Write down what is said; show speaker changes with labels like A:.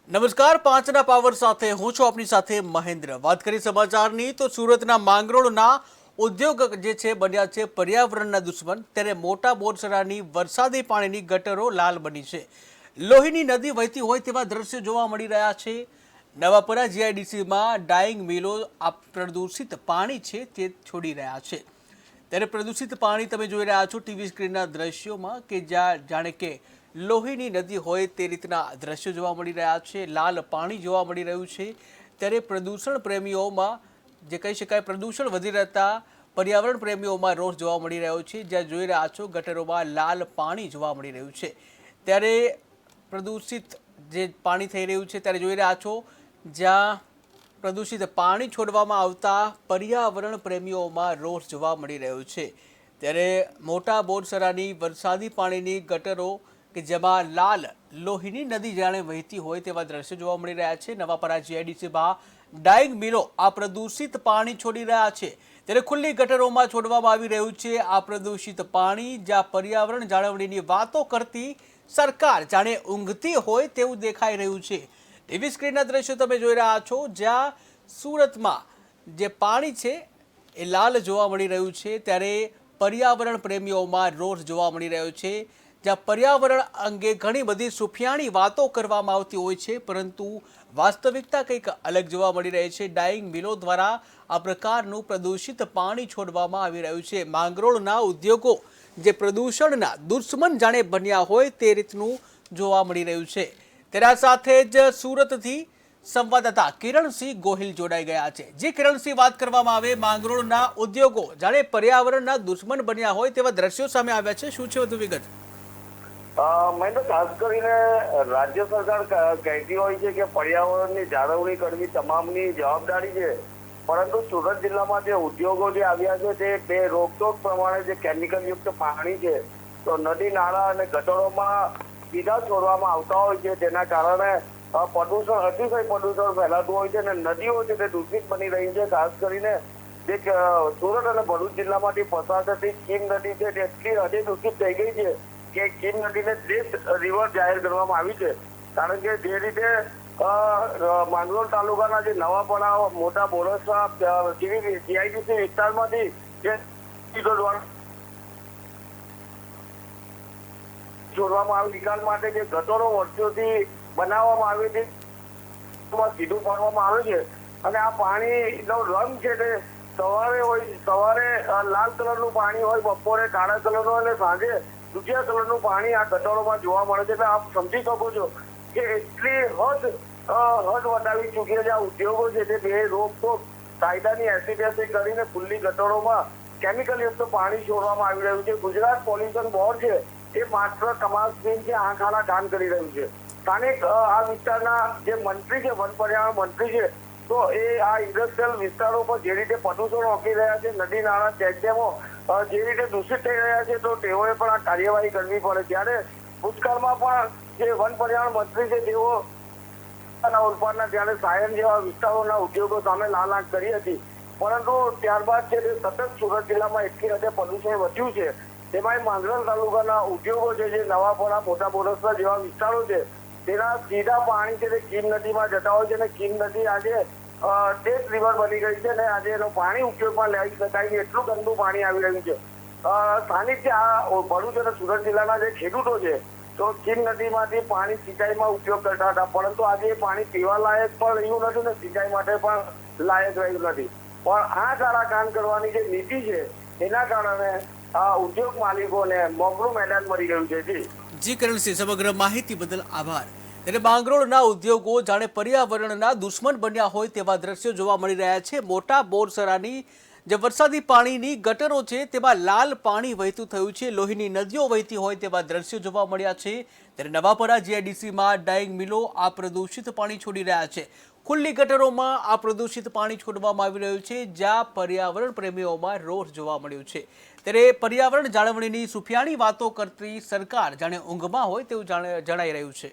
A: નમસ્કાર, પાંચના પાવર સાથે હું છું આપની સાથે મહેન્દ્ર। વાત કરી સમાચારની તો સુરતના માંગરોળના ઉદ્યોગ જે છે બન્યા છે પર્યાવરણના દુશ્મન। ત્યારે મોટા બોરસરાની વરસાદી પાણીની ગટરો લાલ બની છે। લોહીની નદી વહેતી હોય તેવા દ્રશ્યો જોવા મળી રહ્યા છે। નવાપરા જીઆઈડીસીમાં ડાઇંગ મિલો આ પ્રદૂષિત પાણી છે તે છોડી રહ્યા છે। ત્યારે પ્રદૂષિત પાણી તમે જોઈ રહ્યા છો ટીવી સ્ક્રીનના દ્રશ્યોમાં કે જ્યાં જાણે કે લોહીની નદી હોય તે રીતના દ્રશ્યો જોવા મળી રહ્યા છે। લાલ પાણી જોવા મળી રહ્યું છે। ત્યારે પ્રદૂષણ પ્રેમીઓમાં જે કહી શકાય પ્રદૂષણ વધી રહેતા પર્યાવરણ પ્રેમીઓમાં રોષ જોવા મળી રહ્યો છે। જ્યાં જોઈ રહ્યા છો ગટરોમાં લાલ પાણી જોવા મળી રહ્યું છે। ત્યારે પ્રદૂષિત જે પાણી થઈ રહ્યું છે ત્યારે જોઈ રહ્યા છો જ્યાં પ્રદૂષિત પાણી છોડવામાં આવતા પર્યાવરણ પ્રેમીઓમાં રોષ જોવા મળી રહ્યો છે। ત્યારે મોટા બોરસરાની વરસાદી પાણીની ગટરો કે જેમાં લાલ લોહીની નદી જાણે વહેતી હોય તેવા દ્રશ્યો જોવા મળી રહ્યા છે। નવાપરા જીઆઈડીસીમાં ડાઇંગ મિલો આ પ્રદૂષિત પાણી છોડી રહ્યા છે। ત્યારે ખુલ્લી ગટરોમાં છોડવામાં આવી રહ્યું છે આ પ્રદૂષિત પાણી। જ્યાં પર્યાવરણ જાળવણીની વાતો કરતી સરકાર જાણે ઊંઘતી હોય તેવું દેખાઈ રહ્યું છે। ટીવી સ્ક્રીનના દ્રશ્યો તમે જોઈ રહ્યા છો જ્યાં સુરતમાં જે પાણી છે એ લાલ જોવા મળી રહ્યું છે। ત્યારે પર્યાવરણ પ્રેમીઓમાં રોષ જોવા મળી રહ્યો છે। જ્યાં પર્યાવરણ અંગે ઘણી બધી સુફિયાણી વાતો કરવામાં આવતી હોય છે પરંતુ વાસ્તવિકતા કંઈક અલગ જોવા મળી રહી છે। ડાઇંગ મિલો દ્વારા આ પ્રકારનું પ્રદૂષિત પાણી છોડવામાં આવી રહ્યું છે। માંગરોળના ઉદ્યોગો જે પ્રદૂષણના દુશ્મન જાણે બન્યા હોય તે રીતનું જોવા મળી રહ્યું છે। ત્યારે આ સાથે જ સુરતથી સંવાદદાતા કિરણસિંહ ગોહિલ જોડાઈ ગયા છે। જે કિરણસિંહ, વાત કરવામાં આવે માંગરોળના ઉદ્યોગો જાણે પર્યાવરણના દુશ્મન બન્યા હોય તેવા દ્રશ્યો સામે આવ્યા છે, શું છે વધુ વિગત?
B: મેં તો ખાસ કરીને રાજ્ય સરકાર કહેતી હોય છે કે પર્યાવરણની જાળવણી કરવી તમામની જવાબદારી છે, પરંતુ સુરત જિલ્લામાં જે ઉદ્યોગો જે આવ્યા છે તે બે રોકટોક પ્રમાણે જે કેમિકલયુક્ત પાણી છે તો નદી નાળા અને ગટરોમાં સીધા છોડવામાં આવતા હોય છે। તેના કારણે પ્રદૂષણ, અતિશય પ્રદૂષણ ફેલાતું હોય છે અને નદીઓ છે તે દૂષિત બની રહી છે। ખાસ કરીને જે સુરત અને ભરૂચ જિલ્લામાંથી પસાર થતી કીમ નદી છે તે એટલી હદે દૂષિત થઈ ગઈ છે કે કીમ નદીને ડેથ રિવર જાહેર કરવામાં આવી છે। કારણ કે જે રીતે માંગરોળ તાલુકાના જે નવાપરા, મોટા બોરસરા જેવી જીઆઈડીસી વિસ્તારમાંથી જે છોડવામાં આવે નિકાલ માટે જે ગટરો વર્ષોથી બનાવવામાં આવે છે સીધું પાડવામાં આવે છે અને આ પાણીનો રંગ છે તે સવારે લાલ કલરનું પાણી હોય, બપોરે કાળા કલરનું અને સાંજે દુધિયા કલરનું પાણી આ ગટરોમાં જોવા મળે છે। એટલે આપ સમજી શકો છો કે એટલી હદ વટાવી ચૂકી છે આ ઉદ્યોગો છે તે બે રોકટોક કાયદાની એસી કરીને ખુલ્લી ગટરોમાં કેમિકલયુક્ત પાણી છોડવામાં આવી રહ્યું છે। ગુજરાત પોલ્યુશન બોર્ડ છે એ માત્ર તમામ છે આંખ આડા કાન કરી રહ્યું છે। સ્થાનિક આ વિસ્તારના જે મંત્રી છે, વન પર્યાવરણ મંત્રી છે, તો એ આ ઇન્ડસ્ટ્રીયલ વિસ્તારો પર જે રીતે પ્રદૂષણ ઓકી રહ્યા છે, નદી નાળા, ચેકડેમો જે રીતે દૂષિત થઈ રહ્યા છે તો તેઓએ પણ આ કાર્યવાહી કરવી પડે। ત્યારે ભૂતકાળમાં પણ જે વન પર્યાવરણ મંત્રી છે તેઓ ઓલપાડના ત્યારે સાયન જેવા વિસ્તારોના ઉદ્યોગો સામે લાલ આંખ કરી હતી, પરંતુ ત્યારબાદ છે તે સતત સુરત જિલ્લામાં એટલી હદે પ્રદૂષણ વધ્યું છે। તેમાંય માંગરોળ તાલુકાના ઉદ્યોગો છે જે નવાપરા, મોટા બોરસરા જેવા વિસ્તારો છે તેના સીધા પાણી છે તે કીમ નદીમાં જતા હોય છે અને કીમ નદી આજે ડેથ રિવર બની ગઈ છે અને આજે એનો પાણી ઉપયોગમાં લઈ શકાય એટલું ગંદુ પાણી આવી રહ્યું છે। સ્થાનિક જે આ ભરૂચ અને સુરત જિલ્લાના જે ખેડૂતો છે તો કીમ નદીમાંથી પાણી સિંચાઈમાં ઉપયોગ કરતા હતા, પરંતુ આજે એ પાણી પીવા લાયક પણ રહ્યું નથી ને સિંચાઈ માટે પણ લાયક રહ્યું નથી। પણ આ સારા કામ કરવાની જે નીતિ છે એના કારણે આ ઉદ્યોગ માલિકોને મોકળું મેદાન મળી ગયું છે।
A: જી કિરણસિંહ, સમગ્ર માહિતી બદલ આભાર। ત્યારે માંગરોળના ઉદ્યોગો જાણે પર્યાવરણના દુશ્મન બન્યા હોય તેવા દ્રશ્યો જોવા મળી રહ્યા છે। મોટા બોરસરાની જે વરસાદી પાણીની ગટરો છે તેમાં લાલ પાણી વહેતું થયું છે, લોહીની નદીઓ વહેતી હોય તેવા દ્રશ્યો જોવા મળ્યા છે। ત્યારે નવાપરા જીઆઈડીસીમાં ડાઇંગ મિલો આ પ્રદૂષિત પાણી છોડી રહ્યા છે। ખુલ્લી ગટરોમાં આ પ્રદૂષિત પાણી છોડવામાં આવી રહ્યું છે જ્યાં પર્યાવરણ પ્રેમીઓમાં રોષ જોવા મળ્યો છે। ત્યારે પર્યાવરણ જાળવણીની સુફિયાણી વાતો કરતી સરકાર જાણે ઊંઘમાં હોય તેવું જણાઈ રહ્યું છે।